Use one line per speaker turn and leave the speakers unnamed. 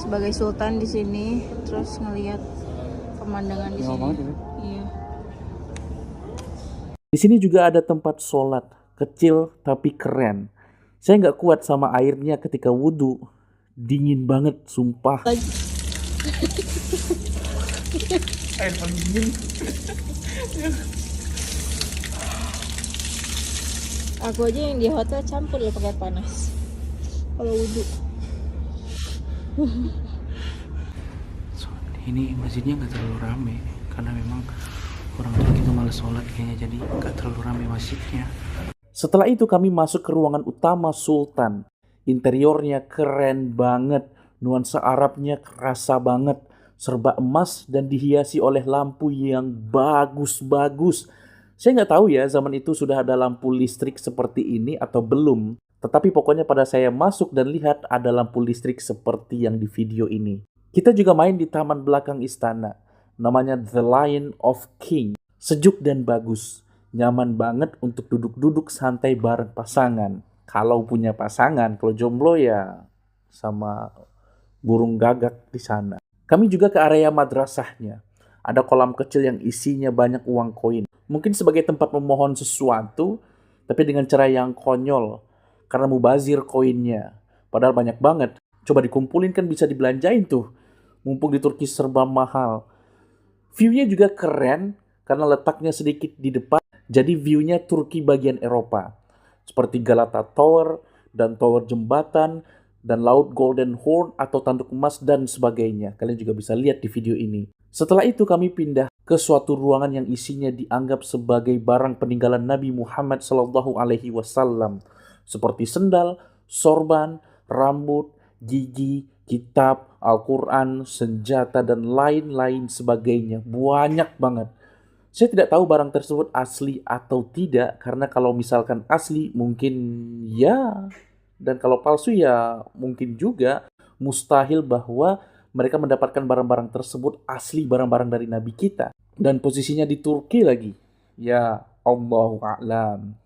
sebagai sultan di sini, terus ngelihat pemandangan di sini. Iya.
Di sini juga ada tempat sholat, kecil tapi keren. Saya nggak kuat sama airnya ketika wudhu. Dingin banget, sumpah.
Air paling dingin.
Aku aja yang di hotel campur ya pakai panas. Kalau wudhu.
Ini masjidnya nggak terlalu rame karena memang orang Turki itu malas sholat kayaknya, jadi nggak terlalu rame masjidnya.
Setelah itu kami masuk ke ruangan utama Sultan. Interiornya keren banget, nuansa Arabnya kerasa banget, serba emas dan dihiasi oleh lampu yang bagus-bagus. Saya nggak tahu ya zaman itu sudah ada lampu listrik seperti ini atau belum. Tetapi pokoknya pada saya masuk dan lihat ada lampu listrik seperti yang di video ini. Kita juga main di taman belakang istana. Namanya The Lion of King. Sejuk dan bagus. Nyaman banget untuk duduk-duduk santai bareng pasangan. Kalau punya pasangan, kalau jomblo ya sama burung gagak di sana. Kami juga ke area madrasahnya. Ada kolam kecil yang isinya banyak uang koin. Mungkin sebagai tempat memohon sesuatu, tapi dengan cara yang konyol. Karena mubazir koinnya. Padahal banyak banget. Coba dikumpulin kan bisa dibelanjain tuh. Mumpung di Turki serba mahal. View-nya juga keren karena letaknya sedikit di depan. Jadi view-nya Turki bagian Eropa. Seperti Galata Tower dan Tower Jembatan dan Laut Golden Horn atau Tanduk Emas dan sebagainya. Kalian juga bisa lihat di video ini. Setelah itu kami pindah ke suatu ruangan yang isinya dianggap sebagai barang peninggalan Nabi Muhammad SAW. Seperti sendal, sorban, rambut, gigi, kitab, Al-Quran, senjata, dan lain-lain sebagainya. Banyak banget. Saya tidak tahu barang tersebut asli atau tidak, karena kalau misalkan asli mungkin ya, dan kalau palsu ya mungkin juga. Mustahil bahwa mereka mendapatkan barang-barang tersebut asli barang-barang dari Nabi kita. Dan posisinya di Turki lagi. Ya, Allahu a'lam.